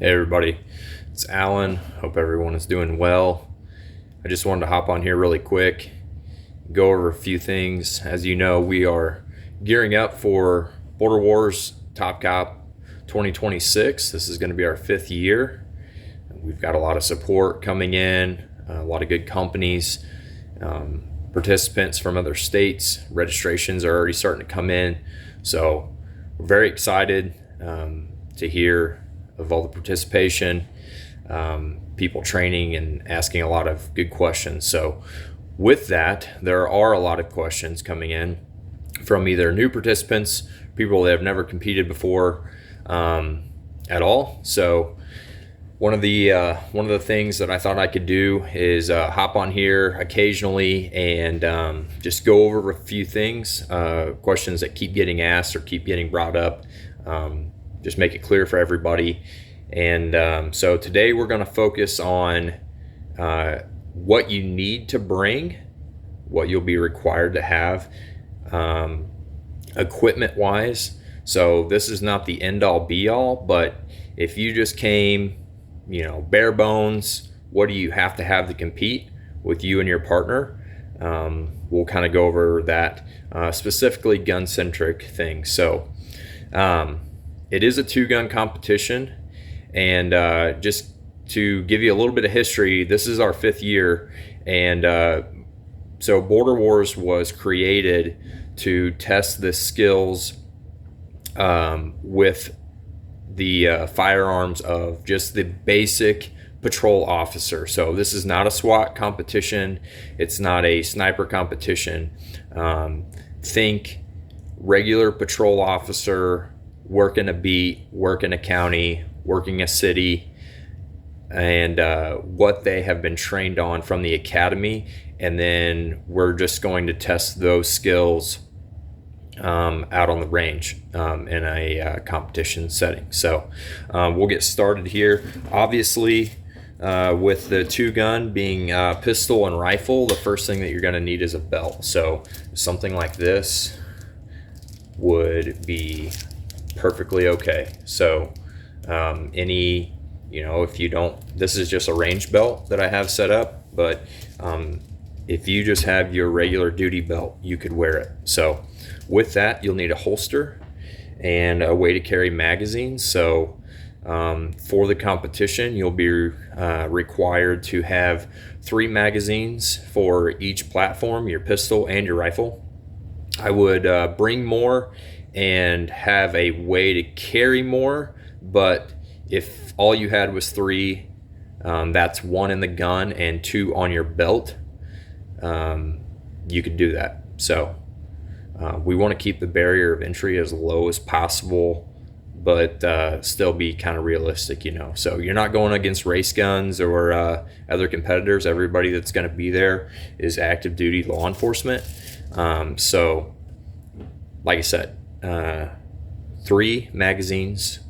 Hey everybody, it's Alan. Hope everyone is doing well. I just wanted to hop on here really quick, go over a few things. As you know, we are gearing up for Border Wars Top Cop 2026. This is going to be our 5th year. We've got a lot of support coming in, a lot of good companies, participants from other states. Registrations are already starting to come in. So we're very excited to hear of all the participation, people training and asking a lot of good questions. So with that, there are a lot of questions coming in from either new participants, people that have never competed before at all. So one of the things that I thought I could do is hop on here occasionally and just go over a few things, questions that keep getting asked or keep getting brought up. Just make it clear for everybody. And so today we're going to focus on what you need to bring, what you'll be required to have equipment wise. So this is not the end all be all, but if you just came, bare bones, what do you have to have to compete with you and your partner? We'll kind of go over that, specifically gun centric things. So it is a 2-gun competition, and just to give you a little bit of history, this is our 5th year, and so Border Wars was created to test the skills with the firearms of just the basic patrol officer. So this is not a SWAT competition, it's not a sniper competition. Think regular patrol officer, working a beat, working a county, working a city, and what they have been trained on from the academy. And then we're just going to test those skills out on the range in a competition setting. So we'll get started here. Obviously, with the 2-gun being pistol and rifle, the first thing that you're going to need is a belt. So something like this would be perfectly okay. So if you don't, this is just a range belt that I have set up, but if you just have your regular duty belt, you could wear it. So with that, you'll need a holster and a way to carry magazines. So for the competition, you'll be required to have 3 magazines for each platform, your pistol and your rifle. I would bring more and have a way to carry more, but if all you had was 3, that's 1 in the gun and 2 on your belt, you could do that. So we want to keep the barrier of entry as low as possible, but still be kind of realistic, So you're not going against race guns or other competitors. Everybody that's going to be there is active duty law enforcement. So like I said, 3 magazines,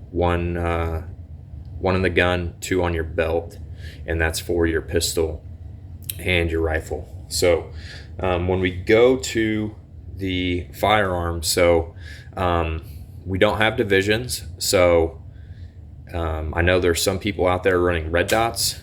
1 in the gun, 2 on your belt, and that's for your pistol and your rifle. So when we go to the firearms, so we don't have divisions. So I know there's some people out there running red dots.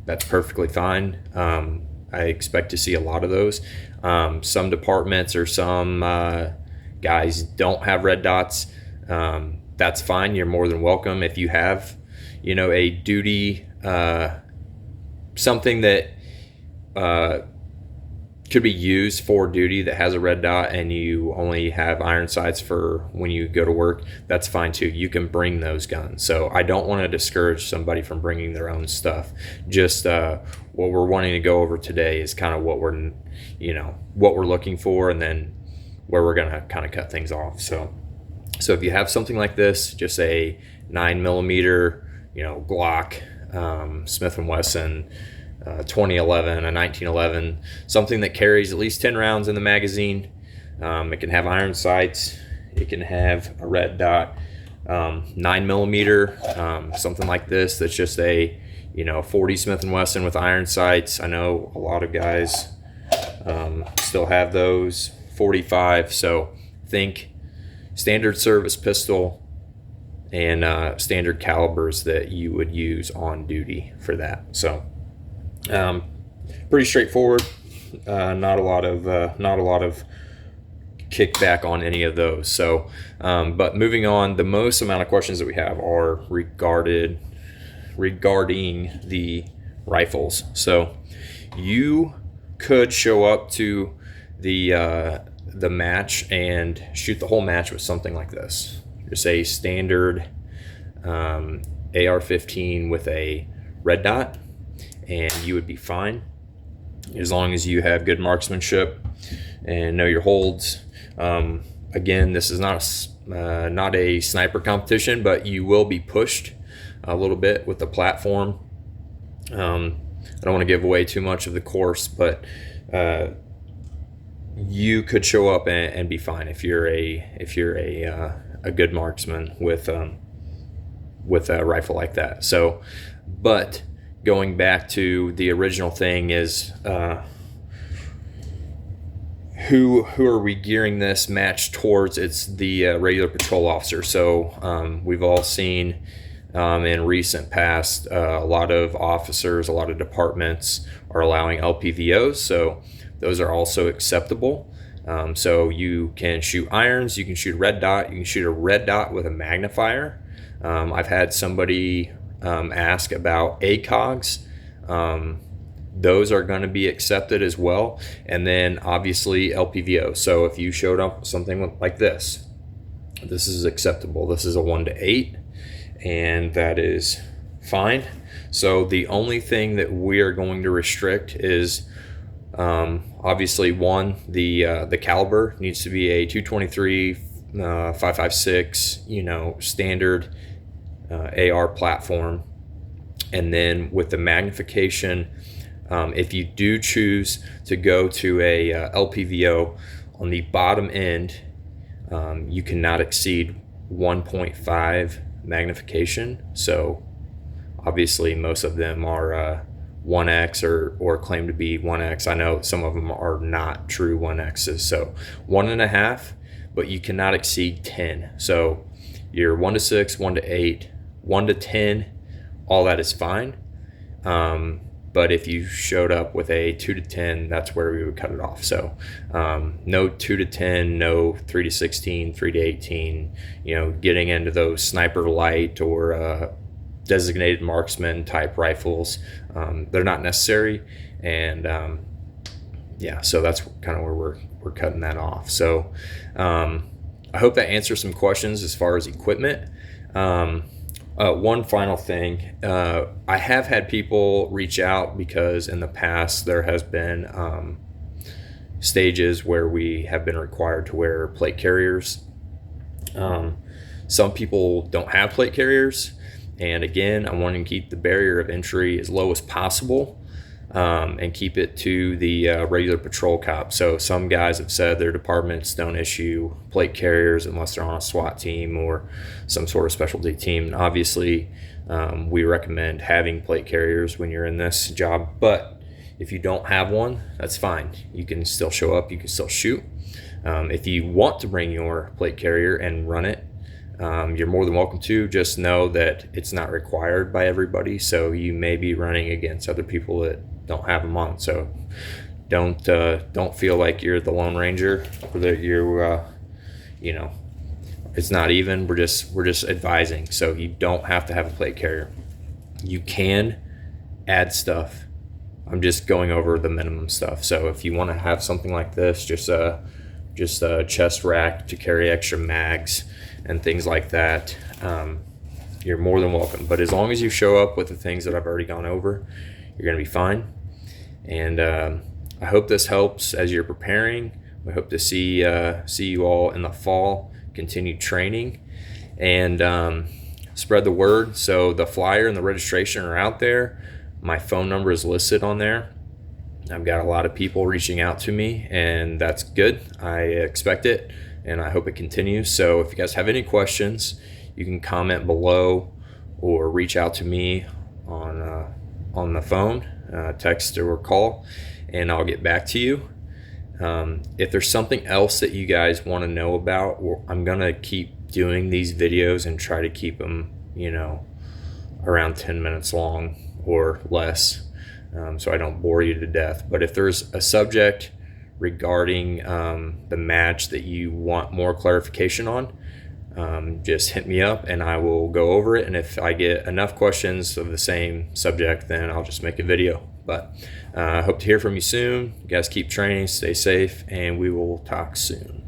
That's perfectly fine. I expect to see a lot of those. Some departments or some guys don't have red dots. That's fine. You're more than welcome. If you have, a duty, something that could be used for duty that has a red dot, and you only have iron sights for when you go to work, that's fine too. You can bring those guns. So I don't want to discourage somebody from bringing their own stuff. Just what we're wanting to go over today is kind of what we're looking for, and then where we're going to kind of cut things off. So if you have something like this, just a 9mm, Glock, Smith & Wesson, 2011, a 1911, something that carries at least 10 rounds in the magazine. It can have iron sights. It can have a red dot, 9mm, something like this. That's just a 40 Smith & Wesson with iron sights. I know a lot of guys still have those. 45. So think standard service pistol and standard calibers that you would use on duty for that. So pretty straightforward. Not a lot of kickback on any of those. So, but moving on, the most amount of questions that we have are regarding the rifles. So you could show up to the match and shoot the whole match with something like this. Just a standard AR-15 with a red dot, and you would be fine as long as you have good marksmanship and know your holds. Again, this is not a sniper competition, but you will be pushed a little bit with the platform. I don't want to give away too much of the course, but you could show up and be fine if you're a good marksman with a rifle like that. So, but going back to the original thing is who are we gearing this match towards? It's the regular patrol officer. So we've all seen in recent past a lot of officers, a lot of departments are allowing LPVOs. So those are also acceptable. So you can shoot irons, you can shoot a red dot, you can shoot a red dot with a magnifier. I've had somebody ask about ACOGs. Those are going to be accepted as well. And then obviously LPVO. So if you showed up with something like this is acceptable. This is a 1-8, and that is fine. So the only thing that we are going to restrict is obviously the caliber needs to be a 223 5.56, standard AR platform. And then with the magnification, if you do choose to go to a LPVO, on the bottom end, you cannot exceed 1.5 magnification. So obviously most of them are 1x or claim to be 1x. I know some of them are not true 1x's. So 1.5, but you cannot exceed 10. So you're 1-6, 1-8, 1-10, all that is fine. But if you showed up with a 2-10, that's where we would cut it off. So no 2-10, no 3-16, 3-18, getting into those sniper light or designated marksman type rifles, they're not necessary. And so that's kind of where we're cutting that off. So I hope that answers some questions as far as equipment. One final thing, I have had people reach out because in the past there has been stages where we have been required to wear plate carriers. Some people don't have plate carriers, and again, I want to keep the barrier of entry as low as possible, and keep it to the regular patrol cop. So some guys have said their departments don't issue plate carriers unless they're on a SWAT team or some sort of specialty team. And obviously, we recommend having plate carriers when you're in this job. But if you don't have one, that's fine. You can still show up. You can still shoot. If you want to bring your plate carrier and run it, you're more than welcome to. Just know that it's not required by everybody. So you may be running against other people that don't have them on. So don't feel like you're the Lone Ranger or that you're it's not even. We're just advising. So you don't have to have a plate carrier. You can add stuff. I'm just going over the minimum stuff. So if you want to have something like this, just a chest rack to carry extra mags and things like that, you're more than welcome. But as long as you show up with the things that I've already gone over, you're going to be fine. And I hope this helps as you're preparing. We hope to see you all in the fall, continued training, and spread the word. So the flyer and the registration are out there. My phone number is listed on there. I've got a lot of people reaching out to me, and that's good. I expect it, and I hope it continues. So if you guys have any questions, you can comment below or reach out to me on the phone, text or call, and I'll get back to you. If there's something else that you guys want to know about, I'm going to keep doing these videos and try to keep them, around 10 minutes long or less, so I don't bore you to death. But if there's a subject regarding the match that you want more clarification on, just hit me up and I will go over it. And if I get enough questions of the same subject, then I'll just make a video. But I hope to hear from you soon. You guys keep training, stay safe, and we will talk soon.